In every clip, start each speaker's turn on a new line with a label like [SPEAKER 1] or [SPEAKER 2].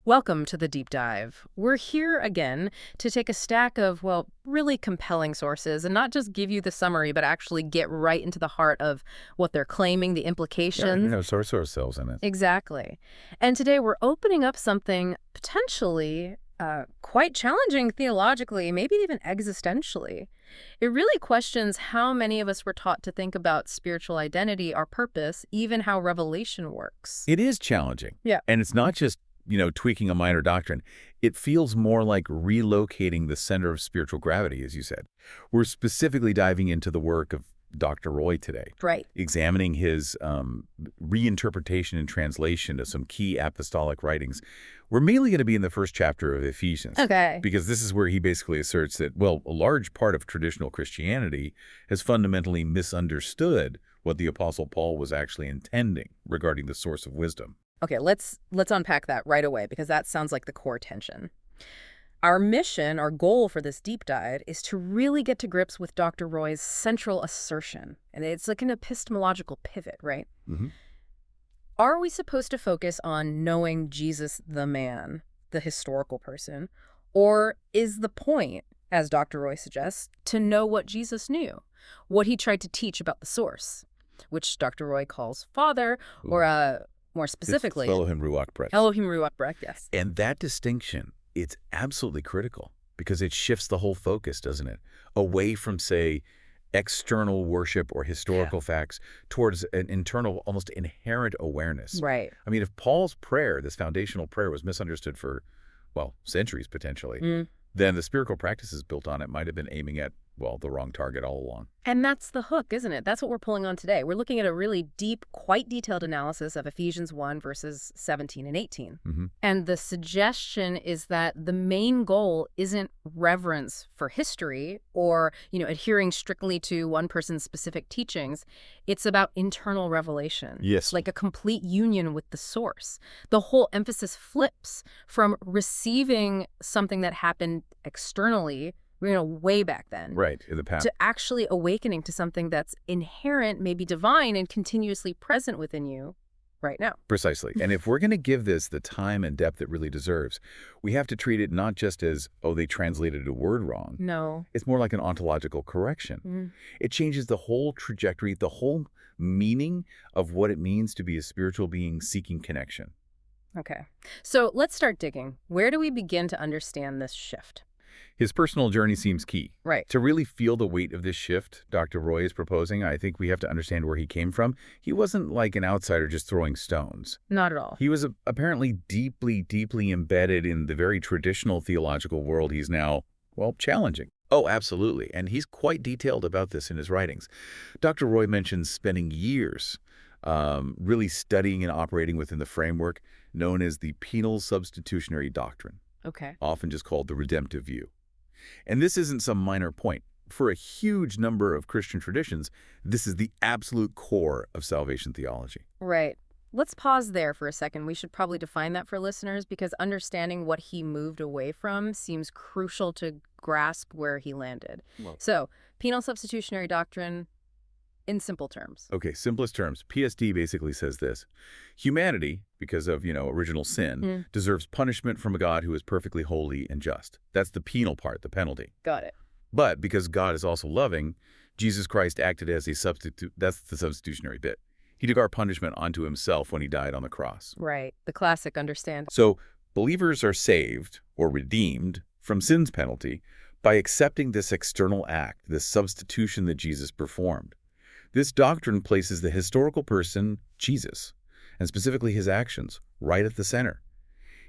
[SPEAKER 1] Welcome to the deep dive. We're here again to take a stack of, well, really compelling sources and not just give you the summary, but actually get right into the heart of what they're claiming, the
[SPEAKER 2] Yeah,
[SPEAKER 1] implications.
[SPEAKER 2] source ourselves in it.
[SPEAKER 1] Exactly. And today we're opening up something potentially quite challenging theologically, maybe even existentially. It really questions how many of us were taught to think about spiritual identity, our purpose, even how revelation works.
[SPEAKER 2] It is challenging.
[SPEAKER 1] Yeah.
[SPEAKER 2] And it's not just, tweaking a minor doctrine. It feels more like relocating the center of spiritual gravity, as you said. We're specifically diving into the work of Dr. Roy today,
[SPEAKER 1] Right.
[SPEAKER 2] examining his reinterpretation and translation of some key apostolic writings. We're mainly going to be in the first chapter of Ephesians.
[SPEAKER 1] Okay.
[SPEAKER 2] Because this is where he basically asserts that, well, a large part of traditional Christianity has fundamentally misunderstood what the Apostle Paul was actually intending regarding the source of wisdom.
[SPEAKER 1] Okay, let's unpack that right away because that sounds like the core tension. Our mission, our goal for this deep dive is to really get to grips with Dr. Roy's central assertion. And it's like an epistemological pivot, right?
[SPEAKER 2] Mm-hmm.
[SPEAKER 1] Are we supposed to focus on knowing Jesus the man, the historical person? Or is the point, as Dr. Roy suggests, to know what Jesus knew, what he tried to teach about the source, which Dr. Roy calls Father, or more specifically,
[SPEAKER 2] Father-Elohim Ruwach Breath.
[SPEAKER 1] Elohim Ruwach Breath, yes.
[SPEAKER 2] And that distinction, it's absolutely critical because it shifts the whole focus, doesn't it? Away from, say, external worship or historical facts towards an internal, almost inherent awareness.
[SPEAKER 1] Right.
[SPEAKER 2] I mean, if Paul's prayer, this foundational prayer, was misunderstood for, well, centuries potentially, then the spiritual practices built on it might have been aiming at, well, the wrong target all along.
[SPEAKER 1] And that's the hook, isn't it? That's what we're pulling on today. We're looking at a really deep, quite detailed analysis of Ephesians 1, verses 17 and 18. And the suggestion is that the main goal isn't reverence for history or, adhering strictly to one person's specific teachings. It's about internal revelation.
[SPEAKER 2] Yes.
[SPEAKER 1] Like a complete union with the source. The whole emphasis flips from receiving something that happened externally, way back then.
[SPEAKER 2] Right, in the past.
[SPEAKER 1] To actually awakening to something that's inherent, maybe divine, and continuously present within you right now.
[SPEAKER 2] Precisely. And if we're going to give this the time and depth it really deserves, we have to treat it not just as, oh, they translated a word wrong.
[SPEAKER 1] No.
[SPEAKER 2] It's more like an ontological correction. It changes the whole trajectory, the whole meaning of what it means to be a spiritual being seeking connection.
[SPEAKER 1] Okay. So let's start digging. Where do we begin to understand this shift?
[SPEAKER 2] His personal journey seems key.
[SPEAKER 1] Right.
[SPEAKER 2] To really feel the weight of this shift Dr. Roy is proposing, I think we have to understand where he came from. He wasn't like an outsider just throwing stones.
[SPEAKER 1] Not at all.
[SPEAKER 2] He was apparently deeply, deeply embedded in the very traditional theological world he's now, well, challenging. Oh, absolutely. And he's quite detailed about this in his writings. Dr. Roy mentions spending years really studying and operating within the framework known as the penal substitutionary doctrine.
[SPEAKER 1] Okay.
[SPEAKER 2] Often just called the redemptive view. And this isn't some minor point. For a huge number of Christian traditions, this is the absolute core of salvation theology.
[SPEAKER 1] Right. Let's pause there for a second. We should probably define that for listeners because understanding what he moved away from seems crucial to grasp where he landed.
[SPEAKER 2] Well,
[SPEAKER 1] So, penal substitutionary doctrine, in simple terms.
[SPEAKER 2] okay, simplest terms. PSD basically says this. Humanity, because of, original sin, deserves punishment from a God who is perfectly holy and just. That's the penal part, the penalty.
[SPEAKER 1] Got it.
[SPEAKER 2] But because God is also loving, Jesus Christ acted as a substitute. That's the substitutionary bit. He took our punishment onto himself when he died on the cross.
[SPEAKER 1] Right. The classic understand.
[SPEAKER 2] So believers are saved or redeemed from sin's penalty by accepting this external act, this substitution that Jesus performed. This doctrine places the historical person, Jesus, and specifically his actions, right at the center.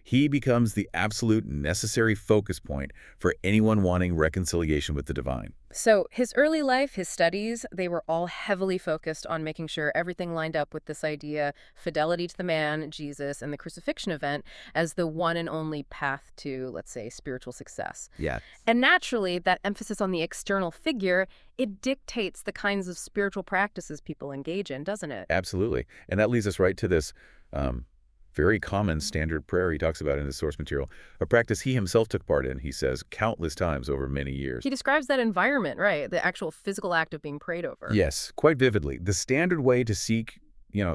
[SPEAKER 2] He becomes the absolute necessary focus point for anyone wanting reconciliation with the divine.
[SPEAKER 1] So his early life, his studies, they were all heavily focused on making sure everything lined up with this idea, fidelity to the man, Jesus, and the crucifixion event as the one and only path to, let's say, spiritual success.
[SPEAKER 2] Yeah.
[SPEAKER 1] And naturally, that emphasis on the external figure, it dictates the kinds of spiritual practices people engage in, doesn't it?
[SPEAKER 2] Absolutely. And that leads us right to this very common standard prayer he talks about in his source material, a practice he himself took part in, he says, countless times over many years.
[SPEAKER 1] He describes that environment, right? The actual physical act of being prayed over.
[SPEAKER 2] Yes, quite vividly. The standard way to seek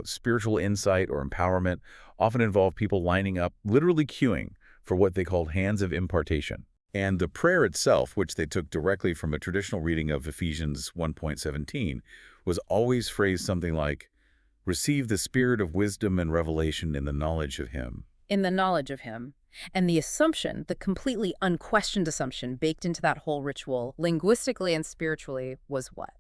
[SPEAKER 2] spiritual insight or empowerment often involve people lining up, literally queuing, for what they called hands of impartation. And the prayer itself, which they took directly from a traditional reading of Ephesians 1:17, was always phrased something like, "Receive the spirit of wisdom and revelation in the knowledge of him."
[SPEAKER 1] In the knowledge of him. And the assumption, the completely unquestioned assumption baked into that whole ritual, linguistically and spiritually, was what?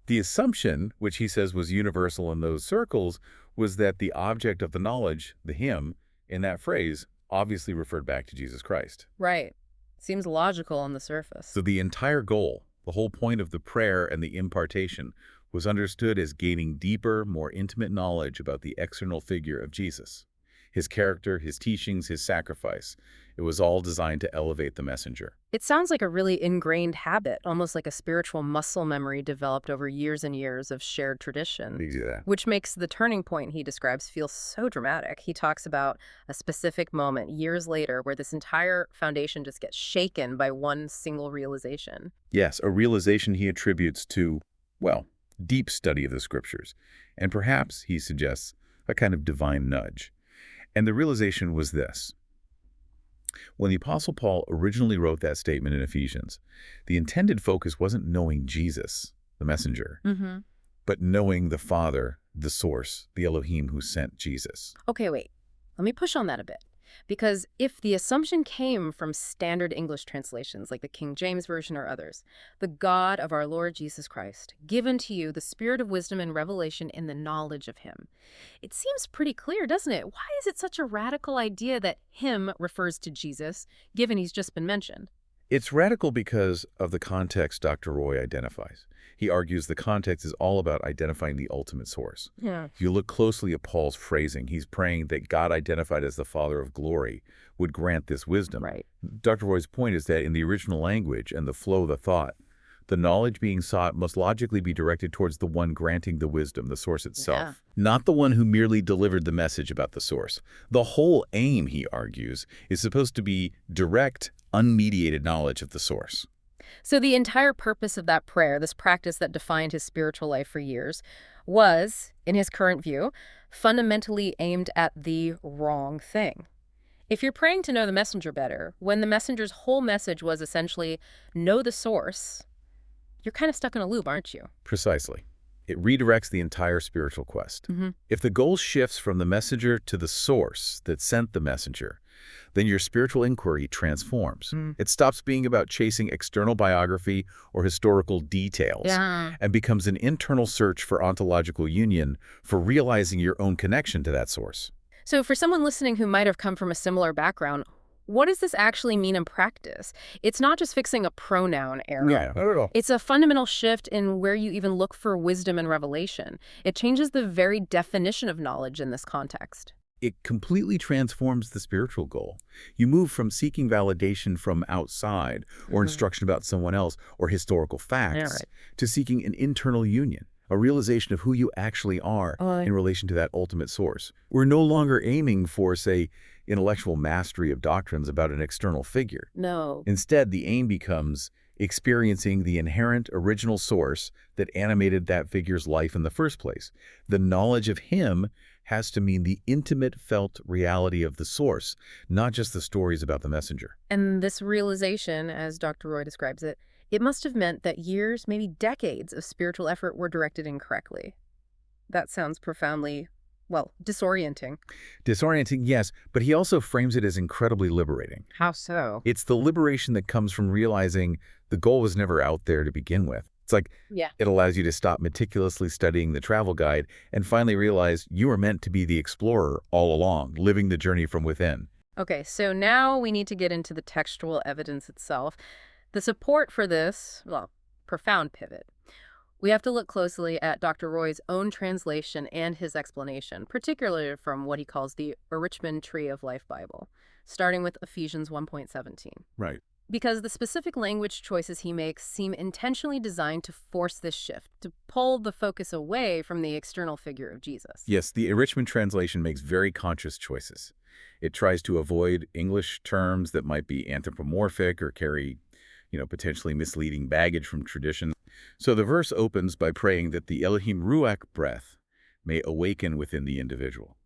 [SPEAKER 2] The assumption, which he says was universal in those circles, was that the object of the knowledge, the him, in that phrase, obviously referred back to Jesus Christ.
[SPEAKER 1] Right. Seems logical on the surface.
[SPEAKER 2] So the entire goal, the whole point of the prayer and the impartation, was understood as gaining deeper, more intimate knowledge about the external figure of Jesus. His character, his teachings, his sacrifice. It was all designed to elevate the messenger.
[SPEAKER 1] It sounds like a really ingrained habit, almost like a spiritual muscle memory developed over years and years of shared tradition, which makes the turning point he describes feel so dramatic. He talks about a specific moment years later where this entire foundation just gets shaken by one single realization.
[SPEAKER 2] Yes, a realization he attributes to, well, deep study of the scriptures, and perhaps, he suggests, a kind of divine nudge. And the realization was this. When the Apostle Paul originally wrote that statement in Ephesians, the intended focus wasn't knowing Jesus, the messenger, but knowing the Father, the source, the Elohim who sent Jesus.
[SPEAKER 1] Okay, wait. Let me push on that a bit. Because if the assumption came from standard English translations like the King James Version or others, the God of our Lord Jesus Christ, given to you the spirit of wisdom and revelation in the knowledge of him. It seems pretty clear, doesn't it? Why is it such a radical idea that him refers to Jesus, given he's just been mentioned?
[SPEAKER 2] It's radical because of the context Dr. Roy identifies. He argues the context is all about identifying the ultimate source.
[SPEAKER 1] Yeah.
[SPEAKER 2] If you look closely at Paul's phrasing, he's praying that God identified as the Father of glory would grant this wisdom.
[SPEAKER 1] Right.
[SPEAKER 2] Dr. Roy's point is that in the original language and the flow of the thought, the knowledge being sought must logically be directed towards the one granting the wisdom, the source itself, not the one who merely delivered the message about the source. The whole aim, he argues, is supposed to be direct, unmediated knowledge of the source.
[SPEAKER 1] So the entire purpose of that prayer, this practice that defined his spiritual life for years, was, in his current view, fundamentally aimed at the wrong thing. If you're praying to know the messenger better, when the messenger's whole message was essentially know the source, you're kind of stuck in a loop, aren't you?
[SPEAKER 2] Precisely. It redirects the entire spiritual quest. If the goal shifts from the messenger to the source that sent the messenger, then your spiritual inquiry transforms. It stops being about chasing external biography or historical details and becomes an internal search for ontological union, for realizing your own connection to that source.
[SPEAKER 1] So for someone listening who might have come from a similar background, what does this actually mean in practice? It's not just fixing a pronoun error.
[SPEAKER 2] Yeah, not at all.
[SPEAKER 1] It's a fundamental shift in where you even look for wisdom and revelation. It changes the very definition of knowledge in this context.
[SPEAKER 2] It completely transforms the spiritual goal. You move from seeking validation from outside or instruction about someone else or historical facts to seeking an internal union, a realization of who you actually are in relation to that ultimate source. We're no longer aiming for, say, intellectual mastery of doctrines about an external figure.
[SPEAKER 1] No.
[SPEAKER 2] Instead, the aim becomes experiencing the inherent original source that animated that figure's life in the first place. The knowledge of him has to mean the intimate felt reality of the source, not just the stories about the messenger.
[SPEAKER 1] And this realization, as Dr. Roy describes it, it must have meant that years, maybe decades of spiritual effort were directed incorrectly. That sounds profoundly, well, disorienting.
[SPEAKER 2] Disorienting, yes, but he also frames it as incredibly liberating.
[SPEAKER 1] How so?
[SPEAKER 2] It's the liberation that comes from realizing the goal was never out there to begin with. It's like it allows you to stop meticulously studying the travel guide and finally realize you were meant to be the explorer all along, living the journey from within.
[SPEAKER 1] Okay, so now we need to get into the textual evidence itself. The support for this, well, profound pivot. We have to look closely at Dr. Roy's own translation and his explanation, particularly from what he calls the RERichmond Tree of Life Bible, starting with Ephesians 1:17.
[SPEAKER 2] Right.
[SPEAKER 1] Because the specific language choices he makes seem intentionally designed to force this shift, to pull the focus away from the external figure of Jesus.
[SPEAKER 2] Yes, the RERichmond translation makes very conscious choices. It tries to avoid English terms that might be anthropomorphic or carry, potentially misleading baggage from tradition. So the verse opens by praying that the Elohim Ruwach Breath may awaken within the individual.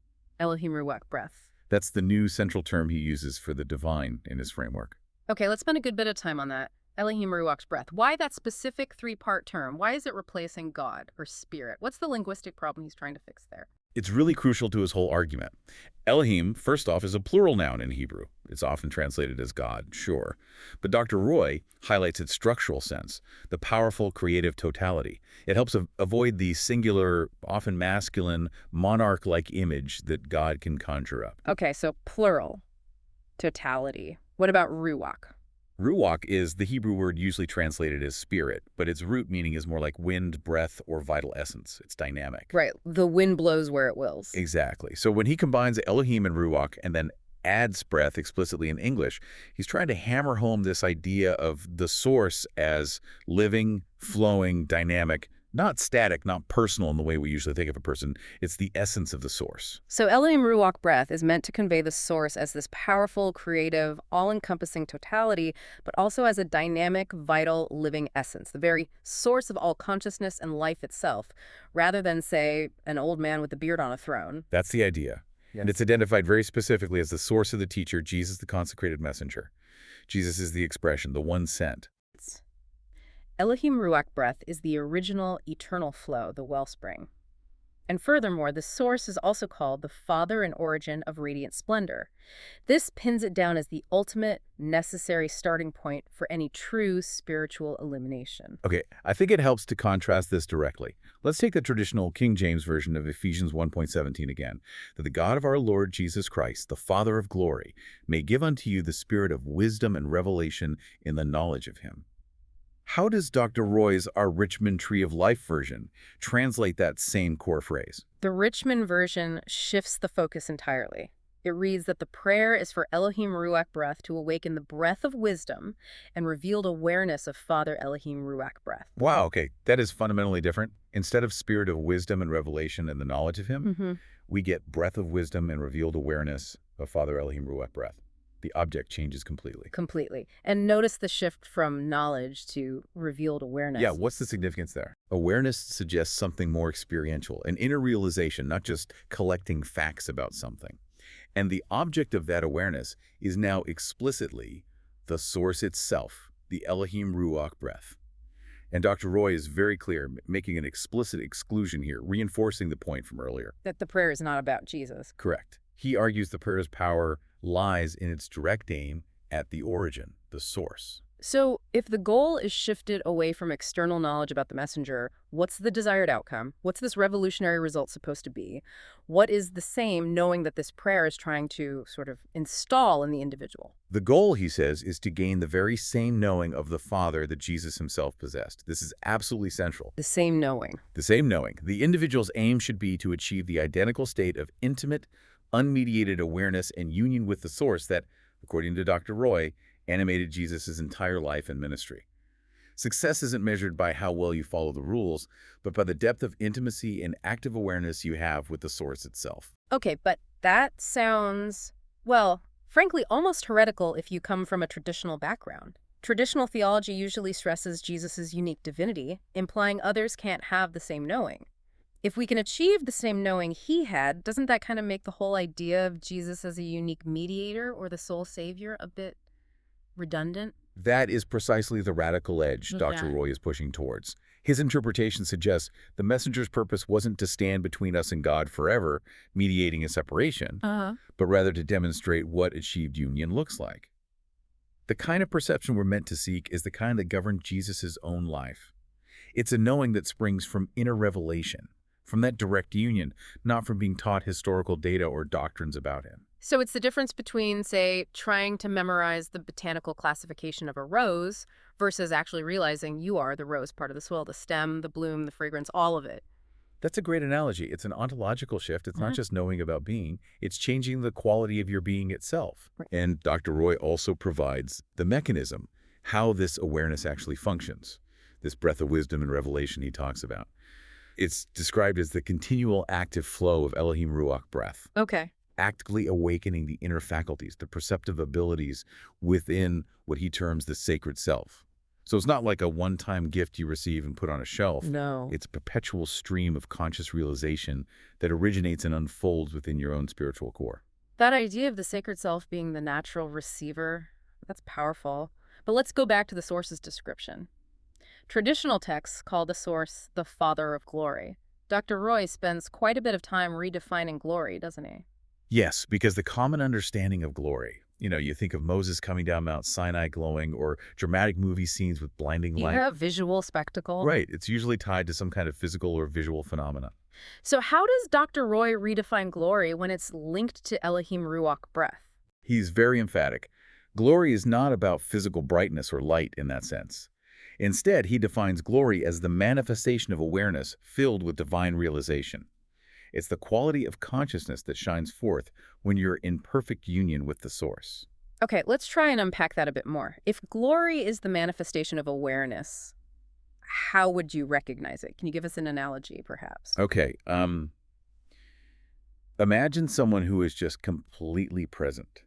[SPEAKER 1] Elohim Ruwach Breath.
[SPEAKER 2] That's the new central term he uses for the divine in his framework.
[SPEAKER 1] Okay, let's spend a good bit of time on that. Elohim Ruwach Breath. Why that specific three-part term? Why is it replacing God or spirit? What's the linguistic problem he's trying to fix there?
[SPEAKER 2] It's really crucial to his whole argument. Elohim, first off, is a plural noun in Hebrew. It's often translated as God, sure. But Dr. Roy highlights its structural sense, the powerful creative totality. It helps avoid the singular, often masculine, monarch-like image that God can conjure up.
[SPEAKER 1] Okay, so plural, totality. What about Ruwach?
[SPEAKER 2] Ruwach is the Hebrew word usually translated as spirit, but its root meaning is more like wind, breath, or vital essence. It's dynamic.
[SPEAKER 1] Right, the wind blows where it wills.
[SPEAKER 2] Exactly. So when he combines Elohim and Ruwach and then adds breath explicitly in English, he's trying to hammer home this idea of the source as living, flowing, dynamic, not static, not personal in the way we usually think of a person. It's the essence of the source.
[SPEAKER 1] So Elohim Ruwach Breath is meant to convey the source as this powerful, creative, all-encompassing totality, but also as a dynamic, vital, living essence, the very source of all consciousness and life itself, rather than, say, an old man with a beard on a throne.
[SPEAKER 2] That's the idea. Yes. And it's identified very specifically as the source of the teacher, Jesus, the consecrated messenger. Jesus is the expression, the one sent.
[SPEAKER 1] Elohim Ruwach Breath is the original eternal flow, the wellspring. And furthermore, the source is also called the Father and origin of radiant splendor. This pins it down as the ultimate, necessary starting point for any true spiritual illumination.
[SPEAKER 2] Okay, I think it helps to contrast this directly. Let's take the traditional King James version of Ephesians 1:17 again. That the God of our Lord Jesus Christ, the Father of glory, may give unto you the spirit of wisdom and revelation in the knowledge of him. How does Dr. Roy's RERichmond Tree of Life version translate that same core phrase?
[SPEAKER 1] The RERichmond version shifts the focus entirely. It reads that the prayer is for Elohim Ruwach Breath to awaken the breath of wisdom and revealed awareness of Father-Elohim Ruwach Breath.
[SPEAKER 2] Wow, okay. That is fundamentally different. Instead of spirit of wisdom and revelation and the knowledge of him, we get breath of wisdom and revealed awareness of Father-Elohim Ruwach Breath. The object changes completely.
[SPEAKER 1] Completely. And notice the shift from knowledge to revealed awareness.
[SPEAKER 2] Yeah, what's the significance there? Awareness suggests something more experiential, an inner realization, not just collecting facts about something. And the object of that awareness is now explicitly the source itself, the Elohim Ruwach Breath. And Dr. Roy is very clear, making an explicit exclusion here, reinforcing the point from earlier.
[SPEAKER 1] That the prayer is not about Jesus.
[SPEAKER 2] Correct. He argues the prayer's power lies in its direct aim at the origin, the source.
[SPEAKER 1] So if the goal is shifted away from external knowledge about the messenger, what's the desired outcome? What's this revolutionary result supposed to be? What is the same knowing that this prayer is trying to sort of install in the individual?
[SPEAKER 2] The goal, he says, is to gain the very same knowing of the Father that Jesus himself possessed. This is absolutely central.
[SPEAKER 1] The same knowing.
[SPEAKER 2] The same knowing. The individual's aim should be to achieve the identical state of intimate, unmediated awareness and union with the source that, according to Dr. Roy, animated Jesus' entire life and ministry. Success isn't measured by how well you follow the rules, but by the depth of intimacy and active awareness you have with the source itself.
[SPEAKER 1] Okay, but that sounds, well, frankly, almost heretical if you come from a traditional background. Traditional theology usually stresses Jesus' unique divinity, implying others can't have the same knowing. If we can achieve the same knowing he had, doesn't that kind of make the whole idea of Jesus as a unique mediator or the sole savior a bit redundant?
[SPEAKER 2] That is precisely the radical edge Dr. Roy is pushing towards. His interpretation suggests the messenger's purpose wasn't to stand between us and God forever, mediating a separation, but rather to demonstrate what achieved union looks like. The kind of perception we're meant to seek is the kind that governed Jesus' own life. It's a knowing that springs from inner revelation, from that direct union, not from being taught historical data or doctrines about him.
[SPEAKER 1] So it's the difference between, say, trying to memorize the botanical classification of a rose versus actually realizing you are the rose part of the soil, the stem, the bloom, the fragrance, all of it.
[SPEAKER 2] That's a great analogy. It's an ontological shift. It's not just knowing about being. It's changing the quality of your being itself. Right. And Dr. Roy also provides the mechanism, how this awareness actually functions, this breath of wisdom and revelation he talks about. It's described as the continual active flow of Elohim Ruwach Breath.
[SPEAKER 1] Okay.
[SPEAKER 2] Actively awakening the inner faculties, the perceptive abilities within what he terms the sacred self. So it's not like a one-time gift you receive and put on a shelf.
[SPEAKER 1] No.
[SPEAKER 2] It's a perpetual stream of conscious realization that originates and unfolds within your own spiritual core.
[SPEAKER 1] That idea of the sacred self being the natural receiver, that's powerful. But let's go back to the source's description. Traditional texts call the source the Father of Glory. Dr. Roy spends quite a bit of time redefining glory, doesn't he?
[SPEAKER 2] Yes, because the common understanding of glory, you think of Moses coming down Mount Sinai glowing, or dramatic movie scenes with blinding light.
[SPEAKER 1] Yeah, visual spectacle.
[SPEAKER 2] Right. It's usually tied to some kind of physical or visual phenomena.
[SPEAKER 1] So how does Dr. Roy redefine glory when it's linked to Elohim Ruwach Breath?
[SPEAKER 2] He's very emphatic. Glory is not about physical brightness or light in that sense. Instead, he defines glory as the manifestation of awareness filled with divine realization. It's the quality of consciousness that shines forth when you're in perfect union with the source.
[SPEAKER 1] Okay, let's try and unpack that a bit more. If glory is the manifestation of awareness, how would you recognize it? Can you give us an analogy, perhaps?
[SPEAKER 2] Okay, imagine someone who is just completely present,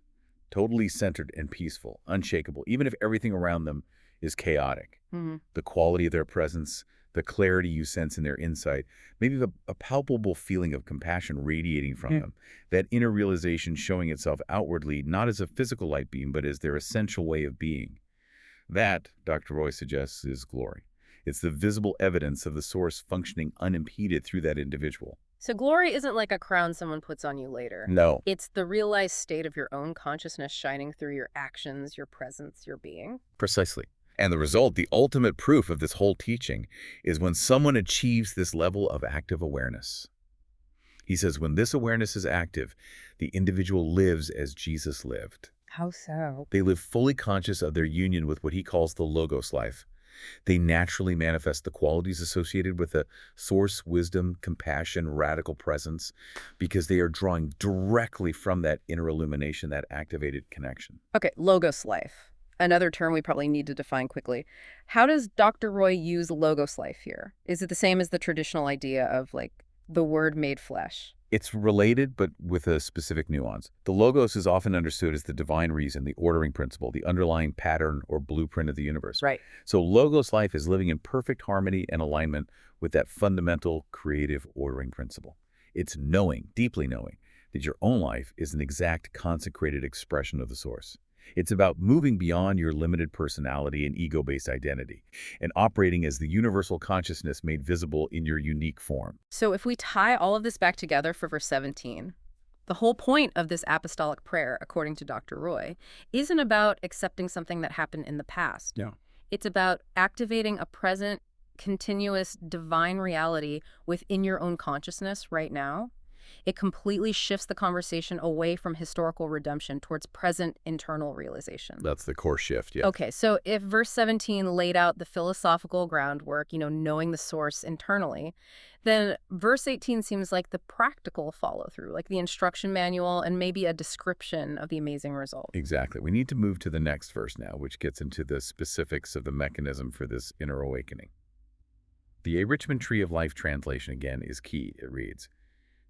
[SPEAKER 2] totally centered and peaceful, unshakable, even if everything around them is chaotic. The quality of their presence, the clarity you sense in their insight, maybe a palpable feeling of compassion radiating from them, that inner realization showing itself outwardly, not as a physical light beam, but as their essential way of being. That, Dr. Roy suggests, is glory. It's the visible evidence of the source functioning unimpeded through that individual.
[SPEAKER 1] So glory isn't like a crown someone puts on you later.
[SPEAKER 2] No.
[SPEAKER 1] It's the realized state of your own consciousness shining through your actions, your presence, your being.
[SPEAKER 2] Precisely. And the result, the ultimate proof of this whole teaching, is when someone achieves this level of active awareness. He says when this awareness is active, the individual lives as Jesus lived.
[SPEAKER 1] How so?
[SPEAKER 2] They live fully conscious of their union with what he calls the Logos life. They naturally manifest the qualities associated with the source, wisdom, compassion, radical presence, because they are drawing directly from that inner illumination, that activated connection.
[SPEAKER 1] Okay, Logos life. Another term we probably need to define quickly. How does Dr. Roy use Logos life here? Is it the same as the traditional idea of, like, the Word made flesh?
[SPEAKER 2] It's related, but with a specific nuance. The Logos is often understood as the divine reason, the ordering principle, the underlying pattern or blueprint of the universe.
[SPEAKER 1] Right.
[SPEAKER 2] So Logos life is living in perfect harmony and alignment with that fundamental creative ordering principle. It's knowing, deeply knowing, that your own life is an exact consecrated expression of the source. It's about moving beyond your limited personality and ego-based identity and operating as the universal consciousness made visible in your unique form.
[SPEAKER 1] So if we tie all of this back together for verse 17, the whole point of this apostolic prayer, according to Dr. Roy, isn't about accepting something that happened in the past.
[SPEAKER 2] Yeah.
[SPEAKER 1] It's about activating a present, continuous, divine reality within your own consciousness right now. It completely shifts the conversation away from historical redemption towards present internal realization.
[SPEAKER 2] That's the core shift, yeah.
[SPEAKER 1] Okay, so if verse 17 laid out the philosophical groundwork, knowing the source internally, then verse 18 seems like the practical follow-through, like the instruction manual and maybe a description of the amazing result.
[SPEAKER 2] Exactly. We need to move to the next verse now, which gets into the specifics of the mechanism for this inner awakening. The RERichmond Tree of Life translation, again, is key. It reads,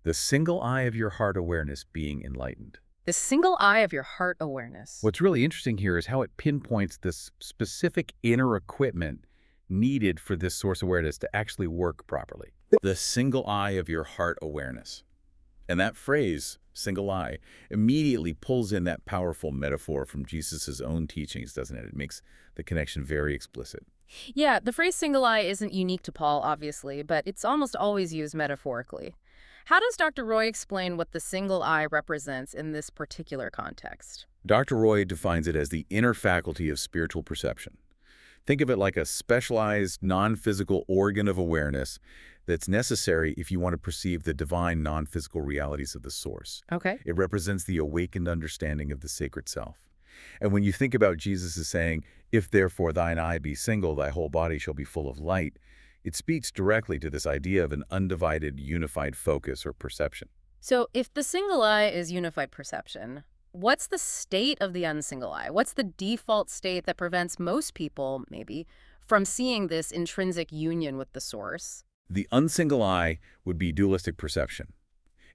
[SPEAKER 2] "The single eye of your heart awareness being enlightened."
[SPEAKER 1] The single eye of your heart awareness.
[SPEAKER 2] What's really interesting here is how it pinpoints this specific inner equipment needed for this source awareness to actually work properly. The single eye of your heart awareness. And that phrase, single eye, immediately pulls in that powerful metaphor from Jesus' own teachings, doesn't it? It makes the connection very explicit.
[SPEAKER 1] Yeah, the phrase single eye isn't unique to Paul, obviously, but it's almost always used metaphorically. How does Dr. Roy explain what the single eye represents in this particular context?
[SPEAKER 2] Dr. Roy defines it as the inner faculty of spiritual perception. Think of it like a specialized, non-physical organ of awareness that's necessary if you want to perceive the divine non-physical realities of the source.
[SPEAKER 1] Okay.
[SPEAKER 2] It represents the awakened understanding of the sacred self. And when you think about Jesus as saying, "If therefore thine eye be single, thy whole body shall be full of light," it speaks directly to this idea of an undivided, unified focus or perception.
[SPEAKER 1] So if the single eye is unified perception, what's the state of the unsingle eye? What's the default state that prevents most people, maybe, from seeing this intrinsic union with the source?
[SPEAKER 2] The unsingle eye would be dualistic perception.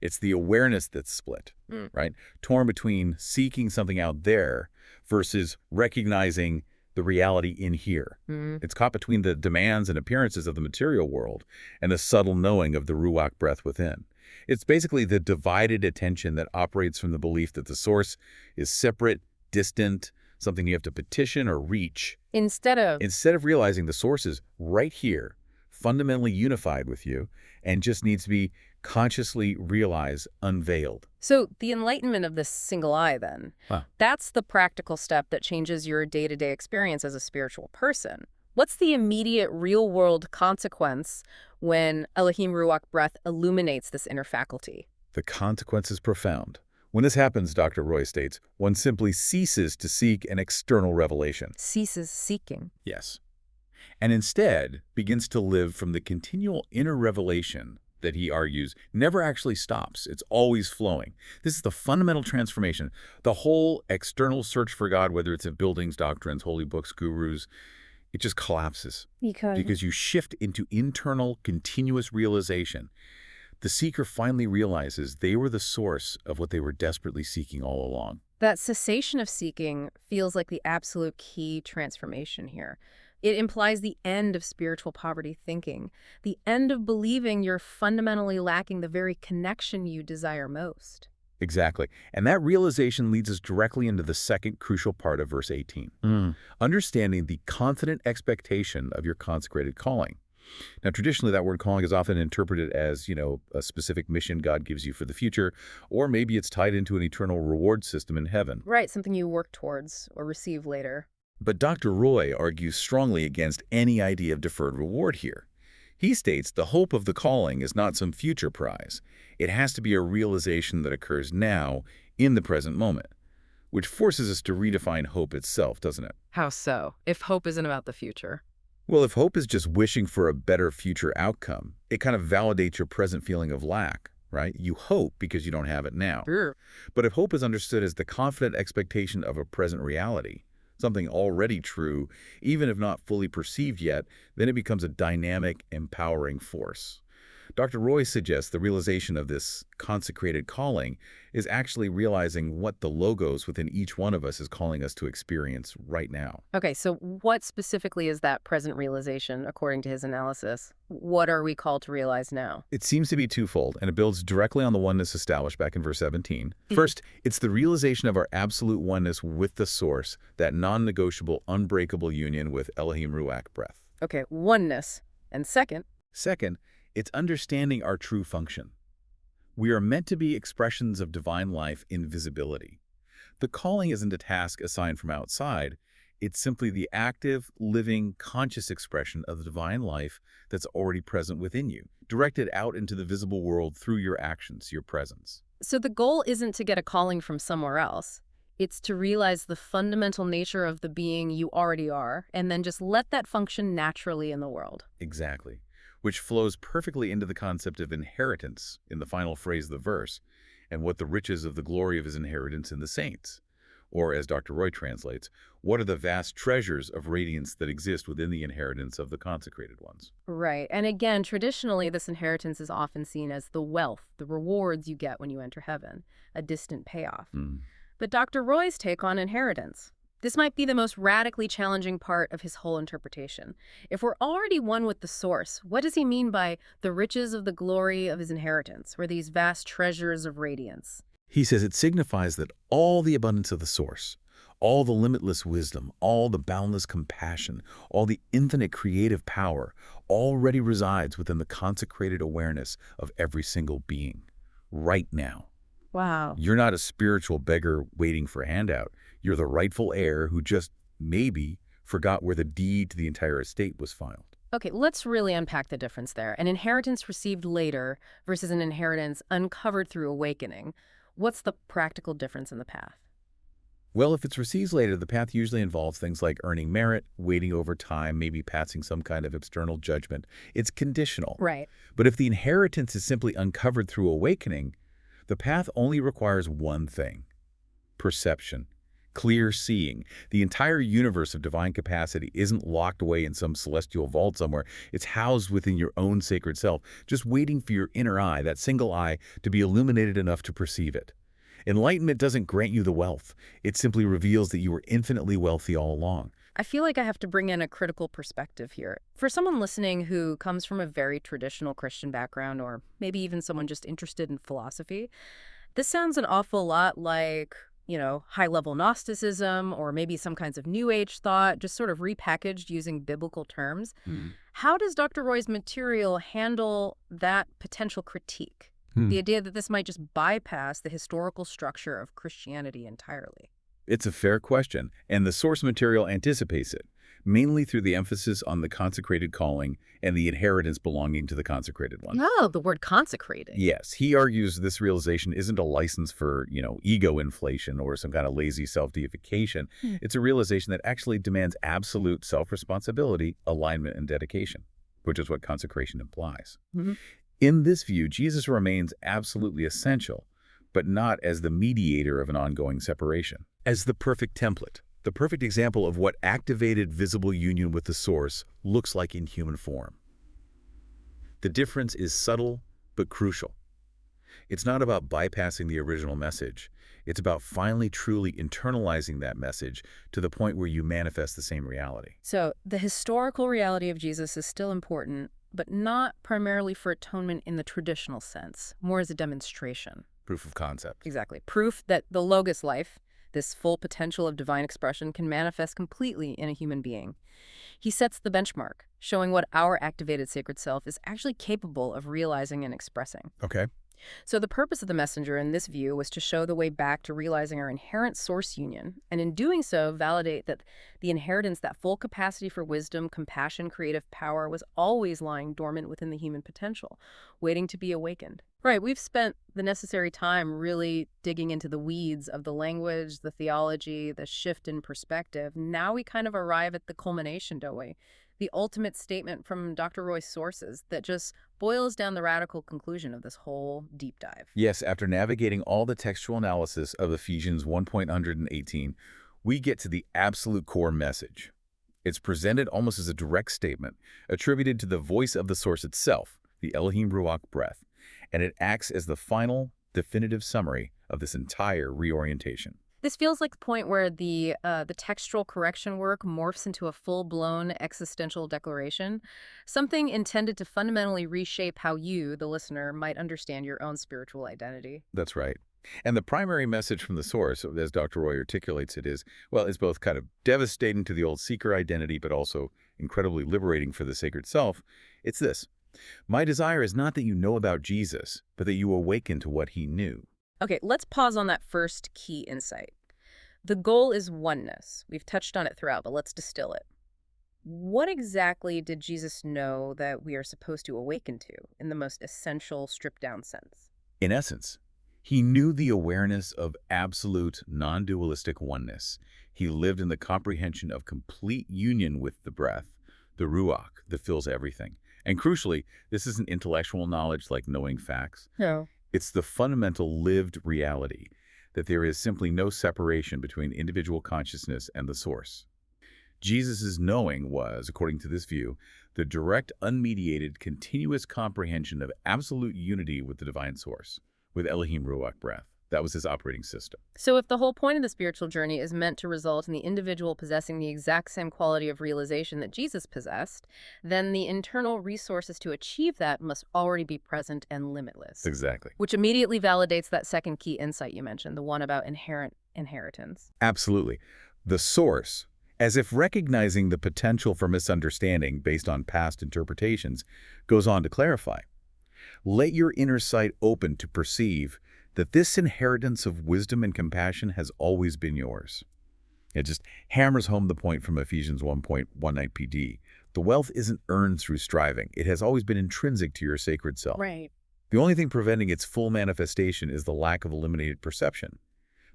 [SPEAKER 2] It's the awareness that's split, right? Torn between seeking something out there versus recognizing the reality in here.
[SPEAKER 1] Mm.
[SPEAKER 2] It's caught between the demands and appearances of the material world and the subtle knowing of the Ruwach breath within. It's basically the divided attention that operates from the belief that the source is separate, distant, something you have to petition or reach,
[SPEAKER 1] Instead of
[SPEAKER 2] realizing the source is right here, fundamentally unified with you, and just needs to be consciously realized, unveiled.
[SPEAKER 1] So the enlightenment of this single eye, then,
[SPEAKER 2] Wow.
[SPEAKER 1] that's the practical step that changes your day-to-day experience as a spiritual person. What's the immediate real-world consequence when Elohim Ruwach Breath illuminates this inner faculty?
[SPEAKER 2] The consequence is profound. When this happens, Dr. Roy states, one simply ceases to seek an external revelation.
[SPEAKER 1] Ceases seeking.
[SPEAKER 2] Yes. And instead begins to live from the continual inner revelation that he argues never actually stops. It's always flowing. This is the fundamental transformation. The whole external search for God, whether it's in buildings, doctrines, holy books, gurus, it just collapses. Because you shift into internal, continuous realization. The seeker finally realizes they were the source of what they were desperately seeking all along.
[SPEAKER 1] That cessation of seeking feels like the absolute key transformation here. It implies the end of spiritual poverty thinking, the end of believing you're fundamentally lacking the very connection you desire most.
[SPEAKER 2] Exactly. And that realization leads us directly into the second crucial part of verse 18. Understanding the confident expectation of your consecrated calling. Now, traditionally, that word calling is often interpreted as, a specific mission God gives you for the future, or maybe it's tied into an eternal reward system in heaven.
[SPEAKER 1] Right, something you work towards or receive later.
[SPEAKER 2] But Dr. Roy argues strongly against any idea of deferred reward here. He states the hope of the calling is not some future prize. It has to be a realization that occurs now, in the present moment, which forces us to redefine hope itself, doesn't it?
[SPEAKER 1] How so, if hope isn't about the future?
[SPEAKER 2] Well, if hope is just wishing for a better future outcome, it kind of validates your present feeling of lack, right? You hope because you don't have it now.
[SPEAKER 1] Sure.
[SPEAKER 2] But if hope is understood as the confident expectation of a present reality, something already true, even if not fully perceived yet, then it becomes a dynamic, empowering force. Dr. Roy suggests the realization of this consecrated calling is actually realizing what the logos within each one of us is calling us to experience right now.
[SPEAKER 1] Okay, so what specifically is that present realization, according to his analysis? What are we called to realize now?
[SPEAKER 2] It seems to be twofold, and it builds directly on the oneness established back in verse 17. First, it's the realization of our absolute oneness with the source, that non-negotiable, unbreakable union with Elohim Ruwach Breath.
[SPEAKER 1] Okay, oneness. And second,
[SPEAKER 2] it's understanding our true function. We are meant to be expressions of divine life in visibility. The calling isn't a task assigned from outside. It's simply the active, living, conscious expression of the divine life that's already present within you, directed out into the visible world through your actions, your presence.
[SPEAKER 1] so the goal isn't to get a calling from somewhere else. It's to realize the fundamental nature of the being you already are, and then just let that function naturally in the world.
[SPEAKER 2] Exactly. Which flows perfectly into the concept of inheritance in the final phrase of the verse, and what the riches of the glory of his inheritance in the saints. Or, as Dr. Roy translates, what are the vast treasures of radiance that exist within the inheritance of the consecrated ones?
[SPEAKER 1] Right. And again, traditionally, this inheritance is often seen as the wealth, the rewards you get when you enter heaven, a distant payoff. But Dr. Roy's take on inheritance. This might be the most radically challenging part of his whole interpretation. If we're already one with the source, what does he mean by the riches of the glory of his inheritance, or these vast treasures of radiance?
[SPEAKER 2] He says it signifies that all the abundance of the source, all the limitless wisdom, all the boundless compassion, all the infinite creative power already resides within the consecrated awareness of every single being, right now.
[SPEAKER 1] Wow.
[SPEAKER 2] You're not a spiritual beggar waiting for a handout. You're the rightful heir who just, maybe, forgot where the deed to the entire estate was filed.
[SPEAKER 1] Okay, let's really unpack the difference there. An inheritance received later versus an inheritance uncovered through awakening. What's the practical difference in the path?
[SPEAKER 2] Well, if it's received later, the path usually involves things like earning merit, waiting over time, maybe passing some kind of external judgment. It's conditional.
[SPEAKER 1] Right.
[SPEAKER 2] But if the inheritance is simply uncovered through awakening, the path only requires one thing: perception. Clear seeing. The entire universe of divine capacity isn't locked away in some celestial vault somewhere. It's housed within your own sacred self, just waiting for your inner eye, that single eye, to be illuminated enough to perceive it. Enlightenment doesn't grant you the wealth. It simply reveals that you were infinitely wealthy all along,
[SPEAKER 1] I feel like I have to bring in a critical perspective here. For someone listening who comes from a very traditional Christian background, or maybe even someone just interested in philosophy, this sounds an awful lot like, high-level Gnosticism or maybe some kinds of New Age thought, just sort of repackaged using biblical terms. How does Dr. Roy's material handle that potential critique? The idea that this might just bypass the historical structure of Christianity entirely.
[SPEAKER 2] It's a fair question, and the source material anticipates it, mainly through the emphasis on the consecrated calling and the inheritance belonging to the consecrated one.
[SPEAKER 1] Oh, the word consecrated.
[SPEAKER 2] Yes, he argues this realization isn't a license for, ego inflation or some kind of lazy self-deification. It's a realization that actually demands absolute self-responsibility, alignment, and dedication, which is what consecration implies. In this view, Jesus remains absolutely essential, but not as the mediator of an ongoing separation. As the perfect template, the perfect example of what activated visible union with the source looks like in human form. The difference is subtle but crucial. It's not about bypassing the original message. It's about finally truly internalizing that message to the point where you manifest the same reality.
[SPEAKER 1] So the historical reality of Jesus is still important, but not primarily for atonement in the traditional sense, more as a demonstration.
[SPEAKER 2] Proof of concept.
[SPEAKER 1] Exactly. Proof that the Logos life, this full potential of divine expression, can manifest completely in a human being. He sets the benchmark, showing what our activated sacred self is actually capable of realizing and expressing.
[SPEAKER 2] Okay.
[SPEAKER 1] So the purpose of the messenger in this view was to show the way back to realizing our inherent source union, and in doing so, validate that the inheritance, that full capacity for wisdom, compassion, creative power, was always lying dormant within the human potential, waiting to be awakened. Right, we've spent the necessary time really digging into the weeds of the language, the theology, the shift in perspective. Now we kind of arrive at the culmination, don't we? The ultimate statement from Dr. Roy's sources that just boils down the radical conclusion of this whole deep dive.
[SPEAKER 2] Yes, after navigating all the textual analysis of Ephesians 1:118, we get to the absolute core message. It's presented almost as a direct statement, attributed to the voice of the source itself, the Elohim Ruwach Breath, and it acts as the final, definitive summary of this entire reorientation.
[SPEAKER 1] This feels like the point where the textual correction work morphs into a full-blown existential declaration, something intended to fundamentally reshape how you, the listener, might understand your own spiritual identity.
[SPEAKER 2] That's right. And the primary message from the source, as Dr. Roy articulates it, is both kind of devastating to the old seeker identity, but also incredibly liberating for the sacred self. It's this: my desire is not that you know about Jesus, but that you awaken to what he knew.
[SPEAKER 1] Okay, let's pause on that first key insight. The goal is oneness. We've touched on it throughout, but let's distill it. What exactly did Jesus know that we are supposed to awaken to in the most essential, stripped-down sense?
[SPEAKER 2] In essence, he knew the awareness of absolute, non-dualistic oneness. He lived in the comprehension of complete union with the breath, the Ruach that fills everything. And crucially, this isn't intellectual knowledge like knowing facts.
[SPEAKER 1] No.
[SPEAKER 2] It's the fundamental lived reality that there is simply no separation between individual consciousness and the source. Jesus' knowing was, according to this view, the direct, unmediated, continuous comprehension of absolute unity with the divine source, with Elohim Ruwach Breath. That was his operating system.
[SPEAKER 1] So if the whole point of the spiritual journey is meant to result in the individual possessing the exact same quality of realization that Jesus possessed, then the internal resources to achieve that must already be present and limitless.
[SPEAKER 2] Exactly.
[SPEAKER 1] Which immediately validates that second key insight you mentioned, the one about inherent inheritance.
[SPEAKER 2] Absolutely. The source, as if recognizing the potential for misunderstanding based on past interpretations, goes on to clarify. Let your inner sight open to perceive that this inheritance of wisdom and compassion has always been yours. It just hammers home the point from Ephesians 1:19 PD. The wealth isn't earned through striving. It has always been intrinsic to your sacred self.
[SPEAKER 1] Right.
[SPEAKER 2] The only thing preventing its full manifestation is the lack of illuminated perception,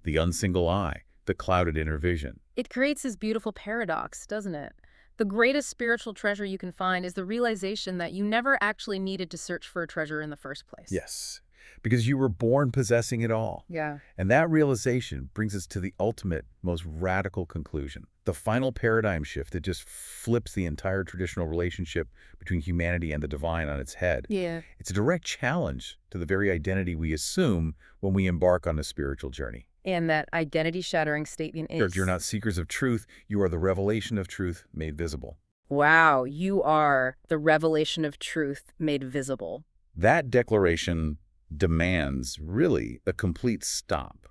[SPEAKER 2] the unsingle eye, the clouded inner vision.
[SPEAKER 1] It creates this beautiful paradox, doesn't it? The greatest spiritual treasure you can find is the realization that you never actually needed to search for a treasure in the first place.
[SPEAKER 2] Yes, because you were born possessing it all.
[SPEAKER 1] Yeah.
[SPEAKER 2] And that realization brings us to the ultimate, most radical conclusion, the final paradigm shift that just flips the entire traditional relationship between humanity and the divine on its head.
[SPEAKER 1] Yeah.
[SPEAKER 2] It's a direct challenge to the very identity we assume when we embark on a spiritual journey.
[SPEAKER 1] And that identity-shattering statement is...
[SPEAKER 2] You're not seekers of truth, you are the revelation of truth made visible.
[SPEAKER 1] Wow, you are the revelation of truth made visible.
[SPEAKER 2] That declaration demands, really, a complete stop,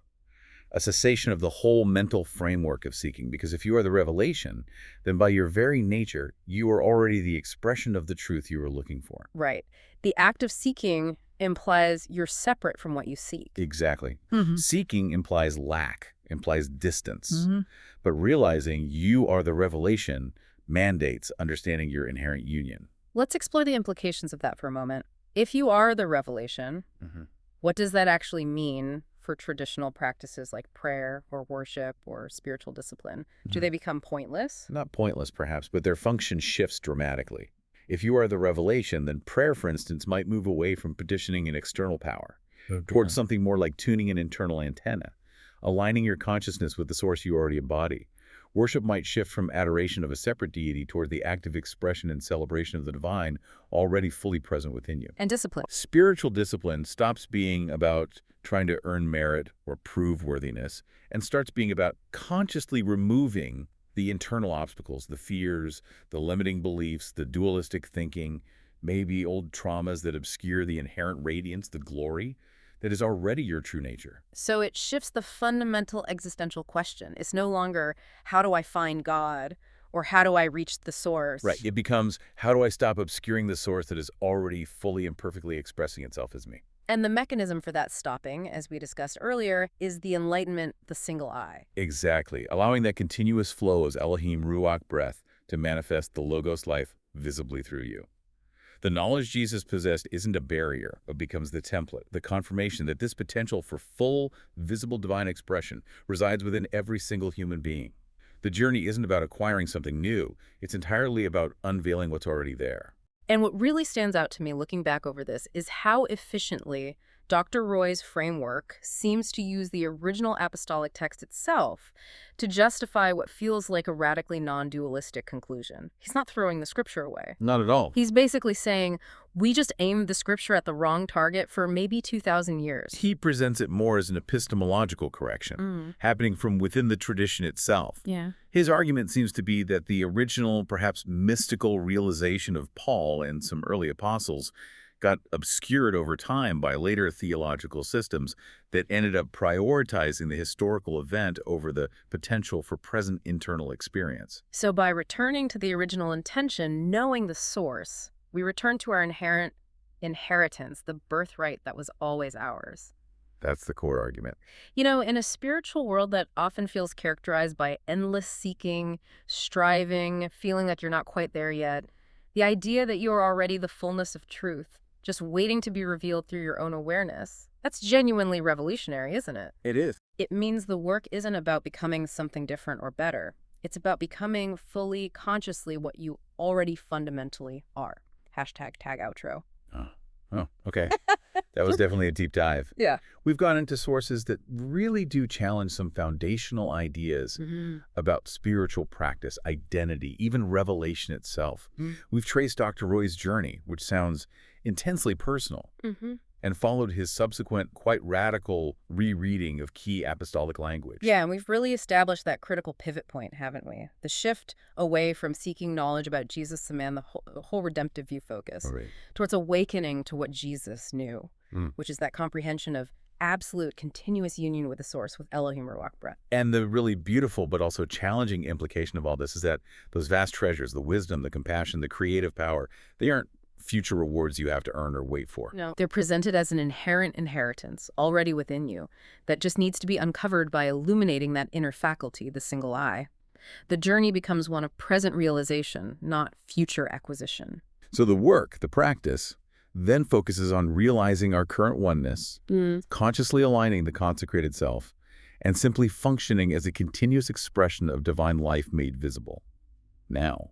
[SPEAKER 2] a cessation of the whole mental framework of seeking, because if you are the revelation, then by your very nature, you are already the expression of the truth you are looking for.
[SPEAKER 1] Right. The act of seeking implies you're separate from what you seek.
[SPEAKER 2] Exactly.
[SPEAKER 1] Mm-hmm.
[SPEAKER 2] Seeking implies lack, implies distance.
[SPEAKER 1] Mm-hmm.
[SPEAKER 2] But realizing you are the revelation mandates understanding your inherent union.
[SPEAKER 1] Let's explore the implications of that for a moment. If you are the revelation, what does that actually mean for traditional practices like prayer or worship or spiritual discipline? Do they become pointless?
[SPEAKER 2] Not pointless, perhaps, but their function shifts dramatically. If you are the revelation, then prayer, for instance, might move away from petitioning an external power towards something more like tuning an internal antenna, aligning your consciousness with the source you already embody. Worship might shift from adoration of a separate deity toward the active expression and celebration of the divine already fully present within you.
[SPEAKER 1] And discipline.
[SPEAKER 2] Spiritual discipline stops being about trying to earn merit or prove worthiness and starts being about consciously removing the internal obstacles, the fears, the limiting beliefs, the dualistic thinking, maybe old traumas that obscure the inherent radiance, the glory that is already your true nature.
[SPEAKER 1] So it shifts the fundamental existential question. It's no longer, how do I find God? Or how do I reach the source?
[SPEAKER 2] Right. It becomes, how do I stop obscuring the source that is already fully and perfectly expressing itself as me?
[SPEAKER 1] And the mechanism for that stopping, as we discussed earlier, is the enlightenment, the single eye.
[SPEAKER 2] Exactly. Allowing that continuous flow of Elohim Ruwach Breath to manifest the Logos life visibly through you. The knowledge Jesus possessed isn't a barrier, but becomes the template, the confirmation that this potential for full, visible divine expression resides within every single human being. The journey isn't about acquiring something new. It's entirely about unveiling what's already there.
[SPEAKER 1] And what really stands out to me looking back over this is how efficiently Dr. Roy's framework seems to use the original apostolic text itself to justify what feels like a radically non-dualistic conclusion. He's not throwing the scripture away.
[SPEAKER 2] Not at all.
[SPEAKER 1] He's basically saying, we just aimed the scripture at the wrong target for maybe 2,000 years.
[SPEAKER 2] He presents it more as an epistemological correction, happening from within the tradition itself.
[SPEAKER 1] Yeah.
[SPEAKER 2] His argument seems to be that the original, perhaps mystical realization of Paul and some early apostles got obscured over time by later theological systems that ended up prioritizing the historical event over the potential for present internal experience.
[SPEAKER 1] So by returning to the original intention, knowing the source, we return to our inherent inheritance, the birthright that was always ours.
[SPEAKER 2] That's the core argument.
[SPEAKER 1] You know, in a spiritual world that often feels characterized by endless seeking, striving, feeling like you're not quite there yet, the idea that you are already the fullness of truth, just waiting to be revealed through your own awareness, that's genuinely revolutionary, isn't it?
[SPEAKER 2] It is.
[SPEAKER 1] It means the work isn't about becoming something different or better. It's about becoming fully, consciously what you already fundamentally are. Hashtag tag outro.
[SPEAKER 2] Oh, okay. That was definitely a deep dive.
[SPEAKER 1] Yeah.
[SPEAKER 2] We've gone into sources that really do challenge some foundational ideas about spiritual practice, identity, even revelation itself. We've traced Dr. Roy's journey, which sounds intensely personal, and followed his subsequent, quite radical rereading of key apostolic language.
[SPEAKER 1] Yeah, and we've really established that critical pivot point, haven't we? The shift away from seeking knowledge about Jesus, the man, the whole redemptive view focus, towards awakening to what Jesus knew, which is that comprehension of absolute continuous union with the source, with Elohim Ruwach Breath.
[SPEAKER 2] And the really beautiful but also challenging implication of all this is that those vast treasures, the wisdom, the compassion, the creative power, they aren't future rewards you have to earn or wait for.
[SPEAKER 1] No, they're presented as an inherent inheritance already within you that just needs to be uncovered by illuminating that inner faculty, the single eye. The journey becomes one of present realization, not future acquisition.
[SPEAKER 2] So the work, the practice, then focuses on realizing our current oneness, consciously aligning the consecrated self, and simply functioning as a continuous expression of divine life made visible. Now,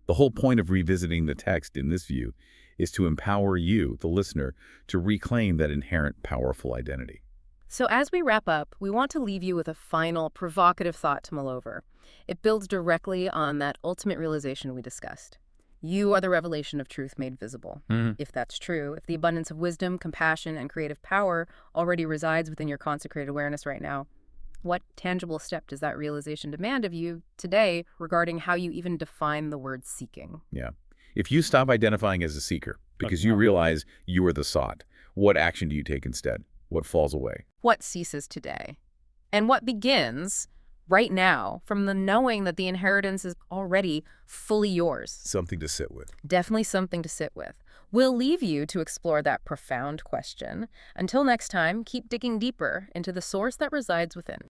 [SPEAKER 2] the whole point of revisiting the text in this view is to empower you, the listener, to reclaim that inherent powerful identity.
[SPEAKER 1] So as we wrap up, we want to leave you with a final, provocative thought to mull over. It builds directly on that ultimate realization we discussed. You are the revelation of truth made visible. If that's true, if the abundance of wisdom, compassion, and creative power already resides within your consecrated awareness right now, What tangible step does that realization demand of you today regarding how you even define the word seeking?
[SPEAKER 2] Yeah. If you stop identifying as a seeker because you realize you are the sought, what action do you take instead? What falls away?
[SPEAKER 1] What ceases today? And what begins right now from the knowing that the inheritance is already fully yours?
[SPEAKER 2] Something to sit with.
[SPEAKER 1] Definitely something to sit with. We'll leave you to explore that profound question. Until next time, keep digging deeper into the source that resides within.